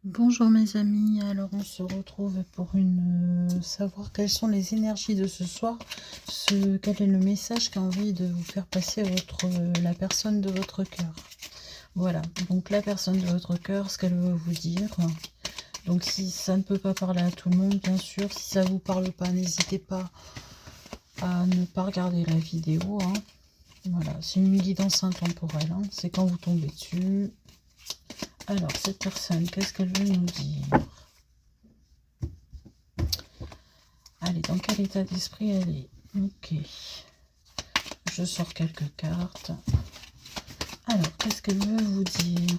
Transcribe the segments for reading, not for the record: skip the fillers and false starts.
Bonjour mes amis, alors on se retrouve pour savoir quelles sont les énergies de ce soir, quel est le message qu'a envie de vous faire passer la personne de votre cœur. Voilà, donc la personne de votre cœur, ce qu'elle veut vous dire. Donc si ça ne peut pas parler à tout le monde, bien sûr, si ça ne vous parle pas, n'hésitez pas à ne pas regarder la vidéo. Voilà, c'est une guidance intemporelle, c'est quand vous tombez dessus. Alors, cette personne, qu'est-ce qu'elle veut nous dire? Allez, dans quel état d'esprit elle est? Ok. Je sors quelques cartes. Alors, qu'est-ce qu'elle veut vous dire,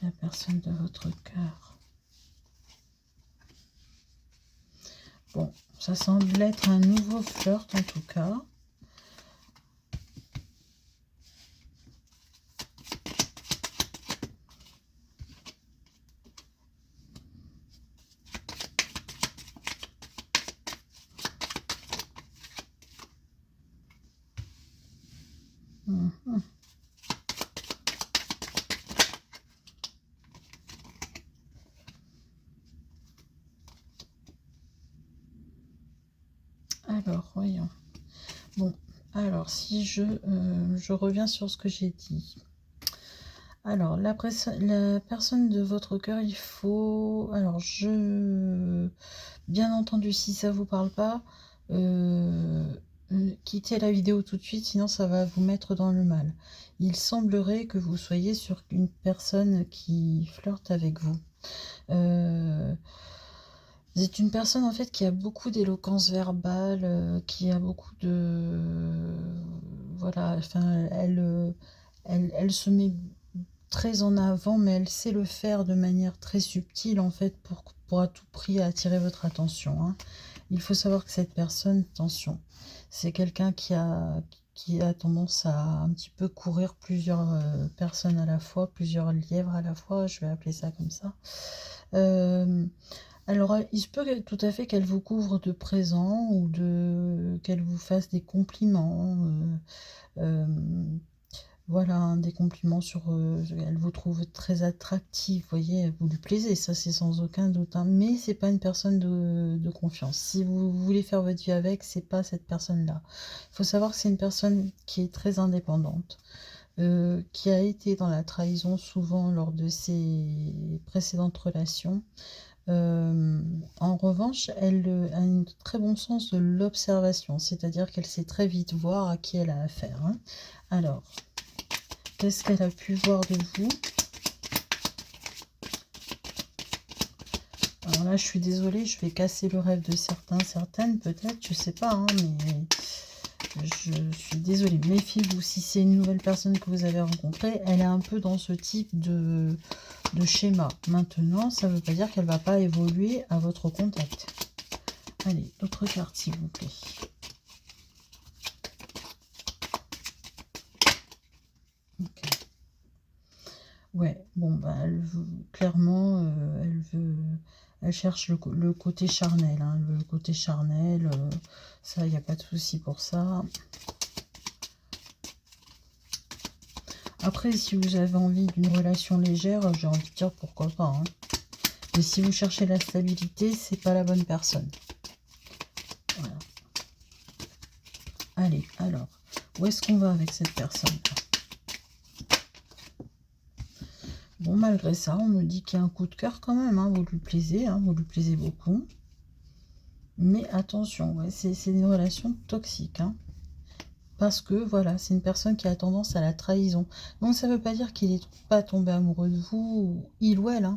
la personne de votre cœur? Bon, ça semble être un nouveau flirt en tout cas. Alors, voyons. Bon, alors, si je reviens sur ce que j'ai dit. Alors, la personne de votre cœur, il faut... Alors, bien entendu, si ça vous parle pas, quittez la vidéo tout de suite, sinon ça va vous mettre dans le mal. Il semblerait que vous soyez sur une personne qui flirte avec vous. Vous êtes une personne en fait qui a beaucoup d'éloquence verbale, qui a beaucoup de... Voilà, enfin, elle se met très en avant, mais elle sait le faire de manière très subtile en fait pour à tout prix attirer votre attention. Il faut savoir que cette personne, attention, c'est quelqu'un qui a tendance à un petit peu courir plusieurs personnes à la fois, plusieurs lièvres à la fois, je vais appeler ça comme ça. Alors, il se peut tout à fait qu'elle vous couvre de présents ou qu'elle vous fasse des compliments. Voilà, des compliments elle vous trouve très attractive, vous voyez, vous lui plaisez, ça c'est sans aucun doute. Mais c'est pas une personne de confiance. Si vous voulez faire votre vie avec, c'est pas cette personne-là. Il faut savoir que c'est une personne qui est très indépendante. Qui a été dans la trahison souvent lors de ses précédentes relations. En revanche, elle a un très bon sens de l'observation, c'est-à-dire qu'elle sait très vite voir à qui elle a affaire. Alors, qu'est-ce qu'elle a pu voir de vous? Alors là, je suis désolée, je vais casser le rêve de certaines, peut-être, je sais pas, mais je suis désolée. Méfiez-vous, si c'est une nouvelle personne que vous avez rencontrée, elle est un peu dans ce type de schéma. Maintenant, ça ne veut pas dire qu'elle ne va pas évoluer à votre contact. Allez, d'autres cartes, s'il vous plaît. Ok. Ouais, bon, bah, clairement, elle cherche le côté charnel. Le côté charnel, ça, il n'y a pas de souci pour ça. Après, si vous avez envie d'une relation légère, j'ai envie de dire pourquoi pas. Mais si vous cherchez la stabilité, c'est pas la bonne personne. Voilà. Allez, alors, où est-ce qu'on va avec cette personne? Bon, malgré ça, on me dit qu'il y a un coup de cœur quand même. Vous lui plaisez, vous lui plaisez beaucoup. Mais attention, ouais, c'est une relation toxique. Parce que, voilà, c'est une personne qui a tendance à la trahison. Donc, ça ne veut pas dire qu'il n'est pas tombé amoureux de vous, il ou elle.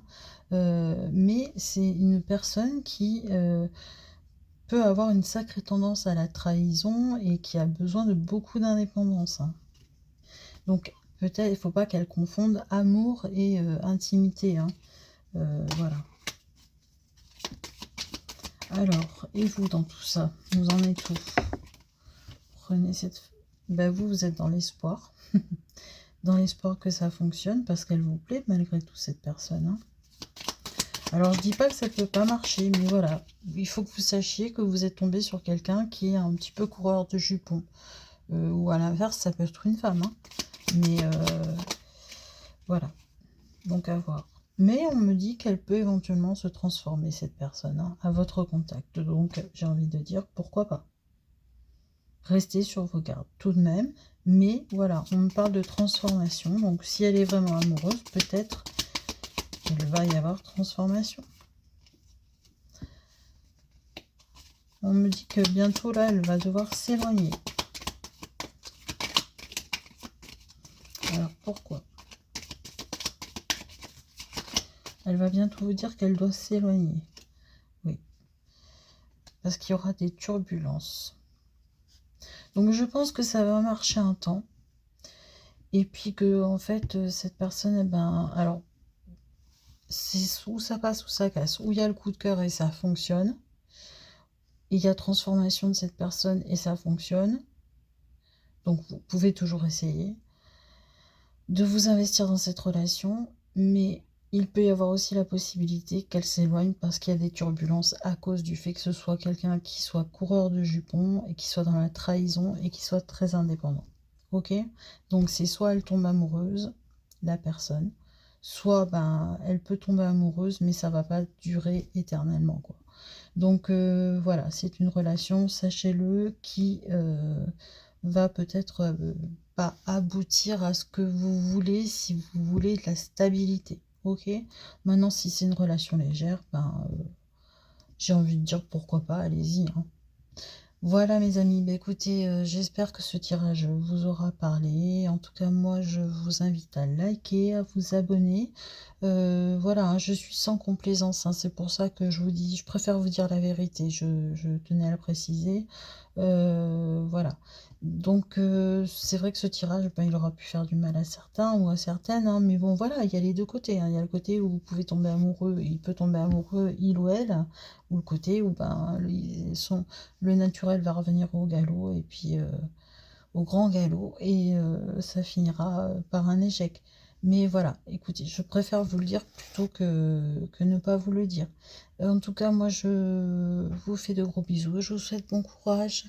Mais c'est une personne qui peut avoir une sacrée tendance à la trahison et qui a besoin de beaucoup d'indépendance. Donc, peut-être, il ne faut pas qu'elle confonde amour et intimité. Voilà. Alors, et vous dans tout ça? Vous en êtes où? Prenez cette... Ben, vous êtes dans l'espoir. Dans l'espoir que ça fonctionne, parce qu'elle vous plaît malgré tout, cette personne. Alors, je dis pas que ça peut pas marcher, mais voilà. Il faut que vous sachiez que vous êtes tombé sur quelqu'un qui est un petit peu coureur de jupons. Ou à l'inverse, ça peut être une femme. Mais voilà. Donc, à voir. Mais on me dit qu'elle peut éventuellement se transformer, cette personne, hein, à votre contact. Donc, j'ai envie de dire, pourquoi pas. Restez sur vos gardes tout de même. Mais voilà, on me parle de transformation. Donc, si elle est vraiment amoureuse, peut-être qu'il va y avoir transformation. On me dit que bientôt, là, elle va devoir s'éloigner. Alors, pourquoi? Elle va bientôt vous dire qu'elle doit s'éloigner. Oui. Parce qu'il y aura des turbulences. Donc, je pense que ça va marcher un temps. Et puis que, en fait, cette personne, eh ben, alors, c'est où ça passe ou ça casse. Où il y a le coup de cœur et ça fonctionne. Il y a transformation de cette personne et ça fonctionne. Donc, vous pouvez toujours essayer de vous investir dans cette relation. Mais il peut y avoir aussi la possibilité qu'elle s'éloigne parce qu'il y a des turbulences à cause du fait que ce soit quelqu'un qui soit coureur de jupons et qui soit dans la trahison et qui soit très indépendant. Ok? Donc, c'est soit elle tombe amoureuse, la personne, soit ben, elle peut tomber amoureuse, mais ça va pas durer éternellement, quoi. Donc voilà, c'est une relation, sachez-le, qui va peut-être pas aboutir à ce que vous voulez si vous voulez de la stabilité. Ok? Maintenant, si c'est une relation légère, ben j'ai envie de dire pourquoi pas, allez-y, hein. Voilà mes amis, bah, écoutez, j'espère que ce tirage vous aura parlé. En tout cas, moi, je vous invite à liker, à vous abonner. Voilà, hein, je suis sans complaisance, hein, c'est pour ça que je vous dis, je préfère vous dire la vérité, je tenais à le préciser. Voilà. Donc, c'est vrai que ce tirage, ben, il aura pu faire du mal à certains ou à certaines, hein, mais bon, voilà, il y a les deux côtés, hein. Il y a le côté où vous pouvez tomber amoureux, il peut tomber amoureux, il ou elle, ou le côté où ben, le naturel va revenir au galop, et puis au grand galop, et ça finira par un échec. Mais voilà, écoutez, je préfère vous le dire plutôt que ne pas vous le dire. En tout cas, moi, je vous fais de gros bisous, je vous souhaite bon courage.